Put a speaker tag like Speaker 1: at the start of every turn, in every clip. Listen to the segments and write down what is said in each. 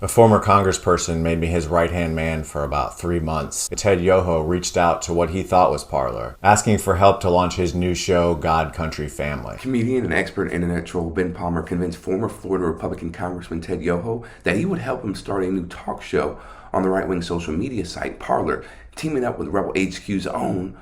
Speaker 1: A former congressperson made me his right-hand man for about 3 months. Ted Yoho reached out to what he thought was Parler, asking for help to launch his new show, God, Country, Family.
Speaker 2: Comedian and expert internet troll Ben Palmer convinced former Florida Republican Congressman Ted Yoho that he would help him start a new talk show on the right-wing social media site Parler, teaming up with Rebel HQ's own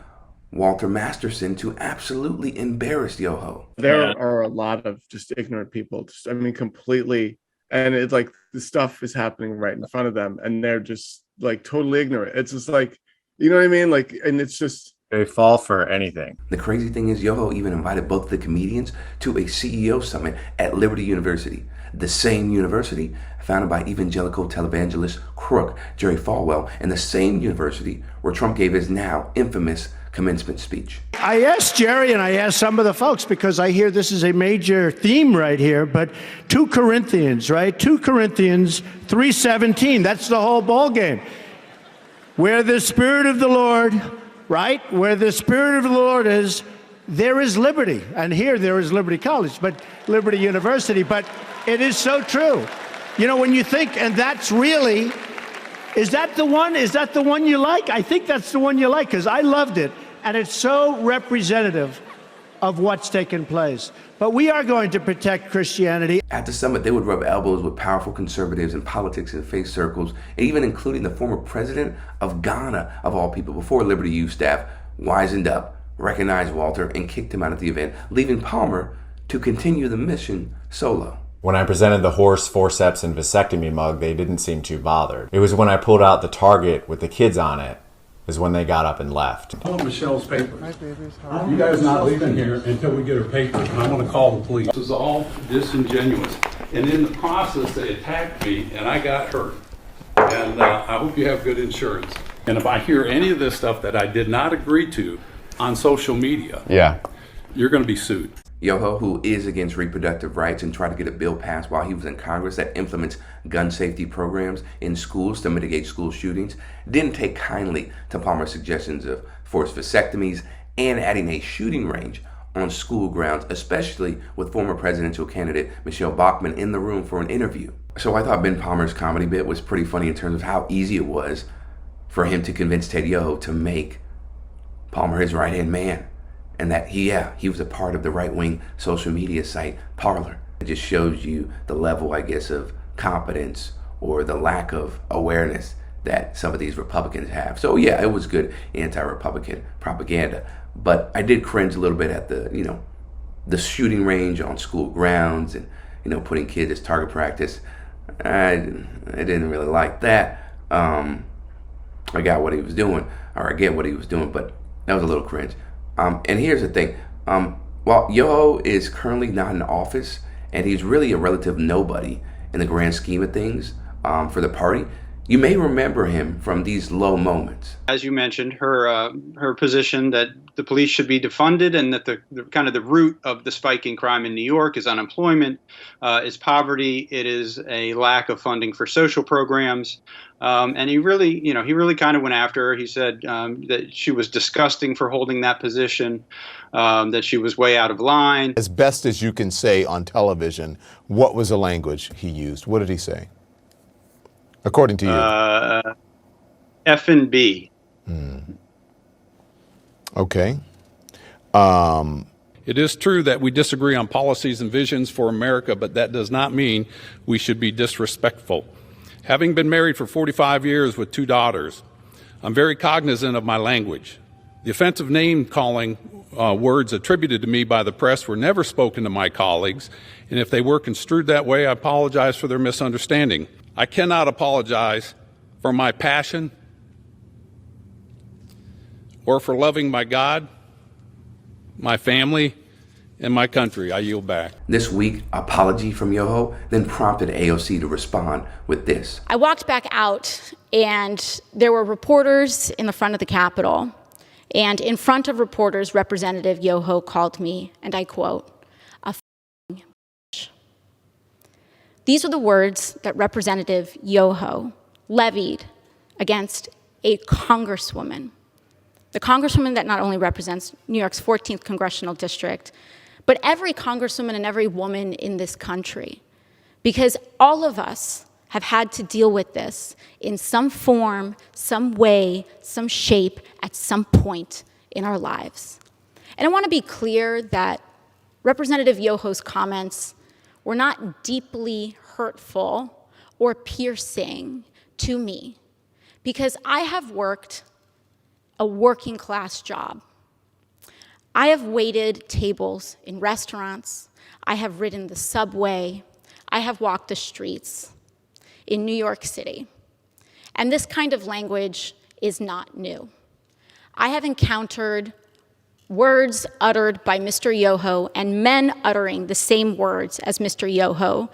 Speaker 2: Walter Masterson to absolutely embarrass Yoho.
Speaker 3: There are a lot of just ignorant people, completely, and it's like the stuff is happening right in front of them and they're just like totally ignorant. It's just like, you know what I mean? Like, and it's just,
Speaker 1: they fall for anything.
Speaker 2: The crazy thing is Yoho even invited both the comedians to a CEO summit at Liberty University, the same university founded by evangelical televangelist crook Jerry Falwell, and the same university where Trump gave his now infamous commencement speech.
Speaker 4: I asked Jerry and I asked some of the folks, because I hear this is a major theme right here, but 2 Corinthians, right? 2 Corinthians 3:17, that's the whole ball game. Where the Spirit of the Lord, right? Where the Spirit of the Lord is, there is liberty. And here there is Liberty College, but Liberty University, but it is so true. You know, when you think, and that's really, is that the one? Is that the one you like? I think that's the one you like, because I loved it. And it's so representative of what's taken place. But we are going to protect Christianity.
Speaker 2: At the summit, they would rub elbows with powerful conservatives in politics and faith circles, and even including the former president of Ghana, of all people, before Liberty Youth staff wisened up, recognized Walter, and kicked him out of the event, leaving Palmer to continue the mission solo.
Speaker 1: When I presented the horse, forceps, and vasectomy mug, they didn't seem too bothered. It was when I pulled out the Target with the kids on it, is when they got up and left.
Speaker 5: I want Michelle's papers. You guys not leaving here until we get her papers, and I want to call the police. This is all disingenuous. And in the process, they attacked me, and I got hurt. And I hope you have good insurance. And if I hear any of this stuff that I did not agree to on social media, you're going to be sued.
Speaker 2: Yoho, who is against reproductive rights and tried to get a bill passed while he was in Congress that implements gun safety programs in schools to mitigate school shootings, didn't take kindly to Palmer's suggestions of forced vasectomies and adding a shooting range on school grounds, especially with former presidential candidate Michelle Bachmann in the room for an interview. So I thought Ben Palmer's comedy bit was pretty funny in terms of how easy it was for him to convince Ted Yoho to make Palmer his right-hand man. And that he was a part of the right-wing social media site Parler. It just shows you the level, I guess, of competence or the lack of awareness that some of these Republicans have. So yeah, it was good anti-Republican propaganda. But I did cringe a little bit at the shooting range on school grounds and, putting kids as target practice. I didn't really like that. I got what he was doing, or I get what he was doing, but that was a little cringe. And here's the thing, while Yoho is currently not in office, and he's really a relative nobody in the grand scheme of things for the party, you may remember him from these low moments.
Speaker 6: As you mentioned, her position that the police should be defunded and that the kind of the root of the spiking crime in New York is unemployment, is poverty, it is a lack of funding for social programs. And he really kind of went after her. He said that she was disgusting for holding that position, that she was way out of line.
Speaker 7: As best as you can say on television, what was the language he used? What did he say? According to you.
Speaker 6: F and B.
Speaker 7: Okay.
Speaker 5: It is true that we disagree on policies and visions for America, but that does not mean we should be disrespectful. Having been married for 45 years with 2 daughters, I'm very cognizant of my language. The offensive name-calling words attributed to me by the press were never spoken to my colleagues, and if they were construed that way, I apologize for their misunderstanding. I cannot apologize for my passion or for loving my God, my family, and my country. I yield back.
Speaker 2: This week, apology from Yoho then prompted AOC to respond with this.
Speaker 8: I walked back out, and there were reporters in the front of the Capitol. And in front of reporters, Representative Yoho called me, and I quote, a f***ing bitch. These are the words that Representative Yoho levied against a congresswoman. The congresswoman that not only represents New York's 14th congressional district, but every congresswoman and every woman in this country. Because all of us have had to deal with this in some form, some way, some shape, at some point in our lives. And I want to be clear that Representative Yoho's comments were not deeply hurtful or piercing to me, because I have worked a working class job. I have waited tables in restaurants. I have ridden the subway. I have walked the streets in New York City. And this kind of language is not new. I have encountered words uttered by Mr. Yoho and men uttering the same words as Mr. Yoho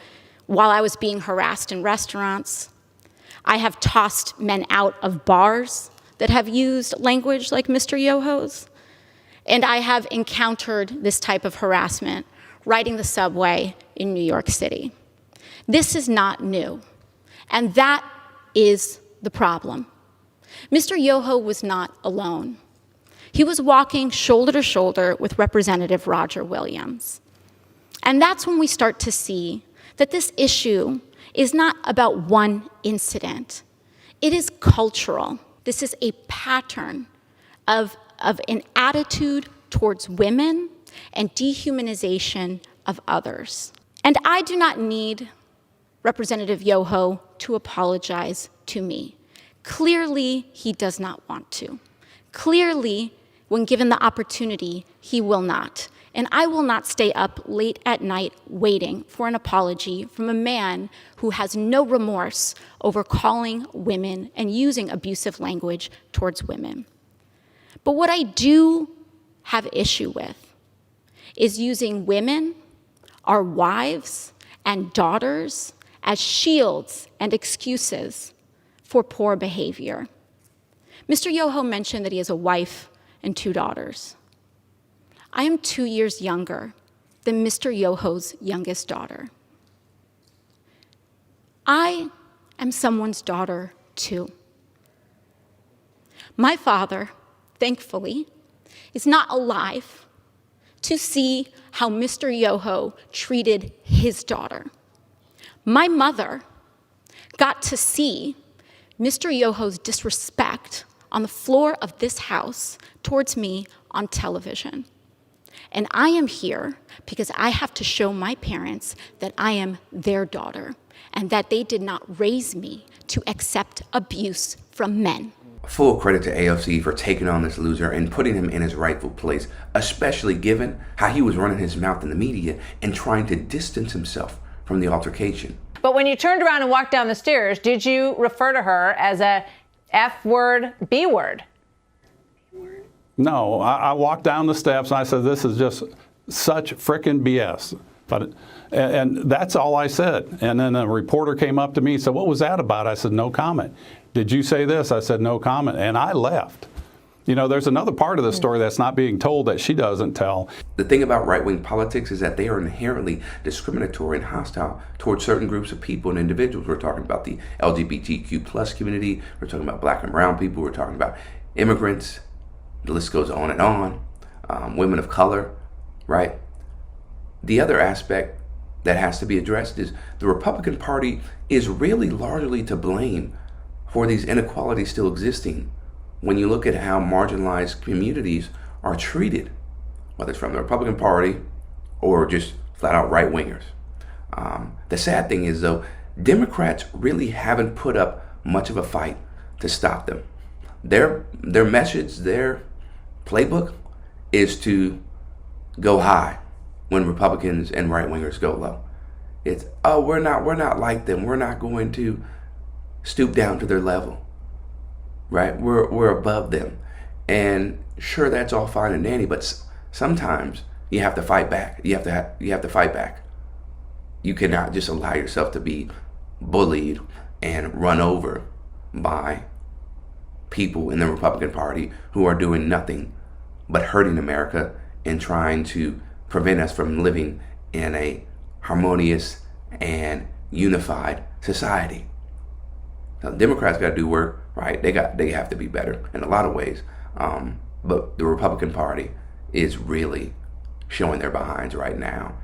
Speaker 8: while I was being harassed in restaurants. I have tossed men out of bars that have used language like Mr. Yoho's. And I have encountered this type of harassment riding the subway in New York City. This is not new, and that is the problem. Mr. Yoho was not alone. He was walking shoulder to shoulder with Representative Roger Williams. And that's when we start to see that this issue is not about one incident. It is cultural. This is a pattern of an attitude towards women and dehumanization of others. And I do not need Representative Yoho to apologize to me. Clearly, he does not want to. Clearly, when given the opportunity, he will not. And I will not stay up late at night waiting for an apology from a man who has no remorse over calling women and using abusive language towards women. But what I do have issue with is using women, our wives and daughters, as shields and excuses for poor behavior. Mr. Yoho mentioned that he has a wife and 2 daughters. I am 2 years younger than Mr. Yoho's youngest daughter. I am someone's daughter too. My father, thankfully, is not alive to see how Mr. Yoho treated his daughter. My mother got to see Mr. Yoho's disrespect on the floor of this house towards me on television. And I am here because I have to show my parents that I am their daughter and that they did not raise me to accept abuse from men.
Speaker 2: Full credit to AOC for taking on this loser and putting him in his rightful place, especially given how he was running his mouth in the media and trying to distance himself from the altercation.
Speaker 9: But when you turned around and walked down the stairs, did you refer to her as a F word, B word?
Speaker 5: No, I walked down the steps and I said, this is just such frickin' BS. And that's all I said. And then a reporter came up to me and said, what was that about? I said, no comment. Did you say this? I said, no comment. And I left. You know, there's another part of the story that's not being told that she doesn't tell.
Speaker 2: The thing about right-wing politics is that they are inherently discriminatory and hostile towards certain groups of people and individuals. We're talking about the LGBTQ plus community. We're talking about black and brown people. We're talking about immigrants. The list goes on and on. Women of color, right? The other aspect that has to be addressed is the Republican Party is really largely to blame for these inequalities still existing when you look at how marginalized communities are treated, whether it's from the Republican Party or just flat out right-wingers. The sad thing is, though, Democrats really haven't put up much of a fight to stop them. Their message, their playbook is to go high when Republicans and right-wingers go low. It's, oh, we're not like them. We're not going to stoop down to their level, right? We're above them. And sure, that's all fine and dandy, but sometimes you have to fight back. You have to fight back. You cannot just allow yourself to be bullied and run over by people in the Republican Party who are doing nothing but hurting America and trying to prevent us from living in a harmonious and unified society. Now, Democrats got to do work, right? They have to be better in a lot of ways. But the Republican Party is really showing their behinds right now.